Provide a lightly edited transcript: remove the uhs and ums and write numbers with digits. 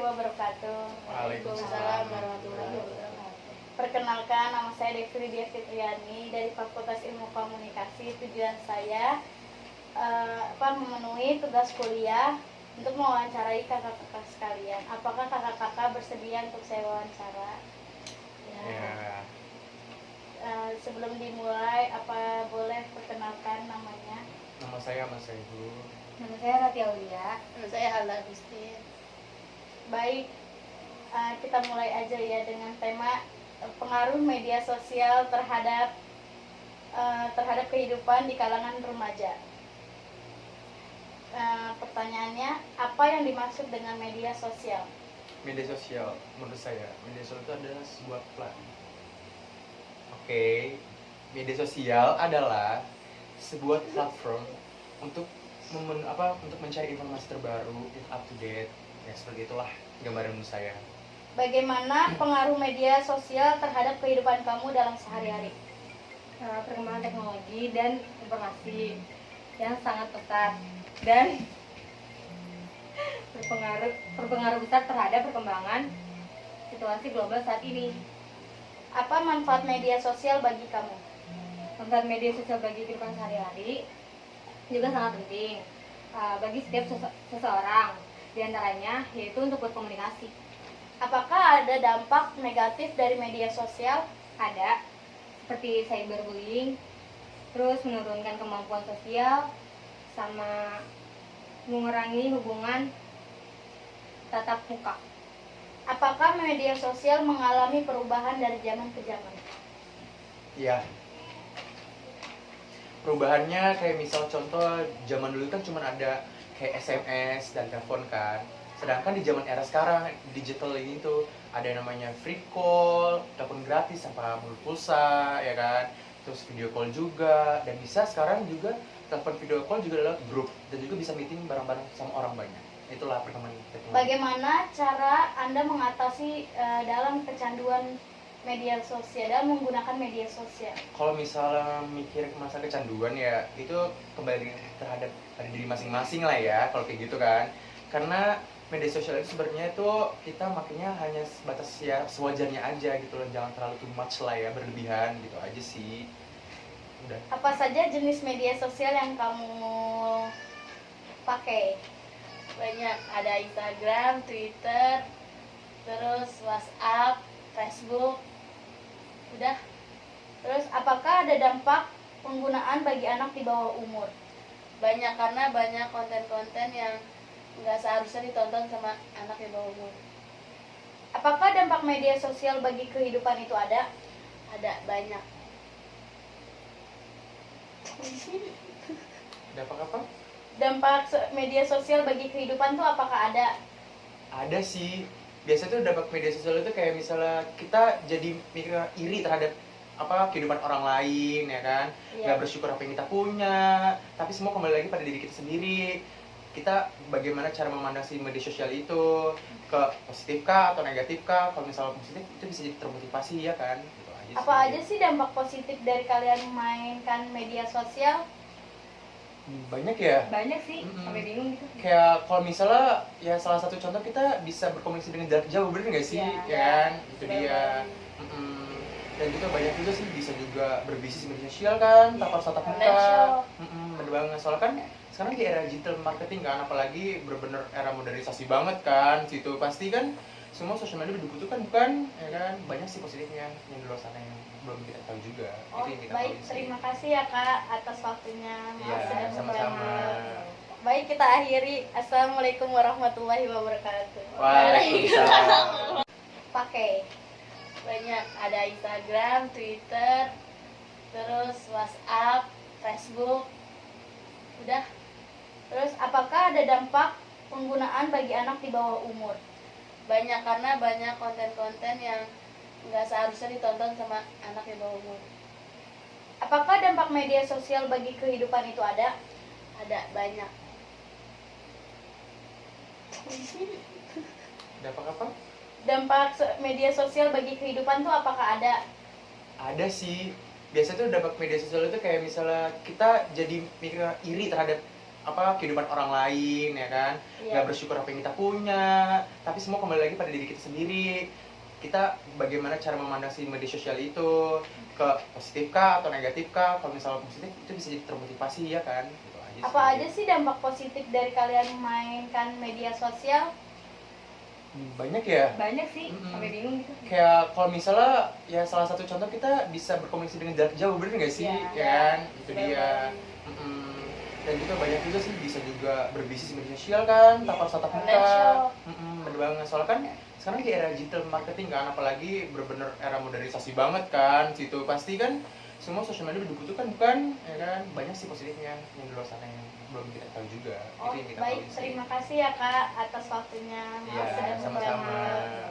warahmatullahi wabarakatuh. Waalaikumsalam warahmatullahi wabarakatuh. Perkenalkan, nama saya Devi Lydia Fitriani dari Fakultas Ilmu Komunikasi. Tujuan saya memenuhi tugas kuliah untuk mewawancarai kakak-kakak sekalian. Apakah kakak-kakak bersedia untuk saya wawancara? Ya. Sebelum dimulai, apa boleh perkenalkan namanya? Nama saya Mas Ibu. Nama saya Rati Aulia. Nama saya Hala Agustin. Baik, kita mulai aja ya dengan tema pengaruh media sosial terhadap kehidupan di kalangan remaja. Pertanyaannya, apa yang dimaksud dengan media sosial? Media sosial, menurut saya, media sosial itu adalah sebuah platform. Oke, media sosial adalah sebuah platform untuk untuk mencari informasi terbaru, up to date, ya seperti itulah gambaran menurut saya. Bagaimana pengaruh media sosial terhadap kehidupan kamu dalam sehari-hari? Perkembangan teknologi dan informasi yang sangat pesat dan berpengaruh besar terhadap perkembangan situasi global saat ini. Apa manfaat media sosial bagi kamu? Manfaat media sosial bagi kehidupan sehari-hari juga sangat penting bagi setiap seseorang, diantaranya yaitu untuk berkomunikasi. Apakah ada dampak negatif dari media sosial? Ada, seperti cyberbullying, terus menurunkan kemampuan sosial, sama mengurangi hubungan tatap muka. Apakah media sosial mengalami perubahan dari zaman ke zaman? Iya. Perubahannya kayak misal contoh zaman dulu kan cuma ada kayak SMS dan telepon kan. Sedangkan di zaman era sekarang digital ini tuh ada yang namanya free call, telepon gratis tanpa pulsa, ya kan. Terus video call juga, dan bisa sekarang juga telepon video call juga lewat grup dan juga bisa meeting bareng-bareng sama orang banyak. Itulah perkembangan teknologi. Bagaimana cara Anda mengatasi dalam kecanduan media sosial, dalam menggunakan media sosial? Kalau misalnya mikir masa kecanduan ya itu kembali terhadap diri masing-masing lah ya kalau kayak gitu kan. Karena media sosial itu sebenarnya itu kita makanya hanya sebatas ya sewajarnya aja gitu loh, jangan terlalu too much lah ya, berlebihan gitu aja sih. Udah. Apa saja jenis media sosial yang kamu pakai? Banyak, ada Instagram, Twitter, terus WhatsApp, Facebook. Udah. Terus apakah ada dampak penggunaan bagi anak di bawah umur? Banyak, karena banyak konten-konten yang nggak seharusnya ditonton sama anak di bawah umur. Apakah dampak media sosial bagi kehidupan itu ada? Ada, banyak. Dampak apa? Dampak media sosial bagi kehidupan tuh apakah ada? Ada sih. Biasanya tuh dampak media sosial itu kayak misalnya kita jadi mikir iri terhadap kehidupan orang lain ya kan. Iya. Nggak bersyukur apa yang kita punya, tapi semua kembali lagi pada diri kita sendiri. Kita bagaimana cara memandang si media sosial itu, ke positif kah atau negatif kah? Kalau misalnya positif itu bisa jadi termotivasi ya kan. Gitu aja Apa aja sih dampak positif dari kalian memainkan media sosial? Banyak ya. Banyak sih, sampai bingung gitu. Kayak kalau misalnya ya salah satu contoh kita bisa berkomunikasi dengan jarak jauh, bener nggak sih? Iya. Ya kan, itu dia. Dan juga banyak juga sih bisa juga berbisnis di media sosial kan, tanpa harus tatap muka. Bener banget, soalnya kan sekarang di era digital marketing kan, apalagi bener-bener era modernisasi banget kan, situ pasti kan semua sosial media dibutuhkan bukan, ya kan? Banyak sih positifnya yang di luar sana yang belum kita tahu juga. Oh, Itu yang kita baik, tahu sih. terima kasih ya Kak atas waktunya. Iya, sudah sama-sama. bergabung. Baik, kita akhiri. Assalamualaikum warahmatullahi wabarakatuh. Waalaikumsalam. Pakai. Banyak, ada Instagram, Twitter, terus WhatsApp, Facebook. Udah. Terus apakah ada dampak penggunaan bagi anak di bawah umur? Banyak, karena banyak konten-konten yang nggak seharusnya ditonton sama anak di bawah umur. Apakah dampak media sosial bagi kehidupan itu ada? Ada, banyak. Dampak apa? Dampak media sosial bagi kehidupan tuh apakah ada? Ada sih. Biasanya tuh dampak media sosial itu kayak misalnya kita jadi mikir iri terhadap kehidupan orang lain ya kan, Iya. nggak bersyukur apa yang kita punya, tapi semua kembali lagi pada diri kita sendiri. Kita bagaimana cara memandang si media sosial itu, ke positif kah atau negatif kah? Kalau misalnya positif itu bisa jadi termotivasi ya kan. Gitu aja Apa sih. aja sih dampak positif dari kalian memainkan media sosial? Banyak ya. Banyak sih, Mm-mm. sampai bingung gitu. Kayak kalau misalnya ya salah satu contoh kita bisa berkomunikasi dengan jarak jauh, bener nggak sih? Iya. Ya kan, itu Bener dia. banget. Mm-mm. Dan juga banyak juga sih bisa juga berbisnis di media sosial kan, tanpa harus tatap muka. Financial. Bener banget. Soalnya kan sekarang di era digital marketing kan, apalagi bener-bener era modernisasi banget kan, situ pasti kan semua sosial media dibutuhkan bukan, ya kan? Banyak sih positifnya yang di luar sana yang belum kita tahu juga. Oh, Itu yang kita baik, tahu sih. terima kasih ya Kak atas waktunya. Iya, Maaf sudah sama-sama. mengganggu.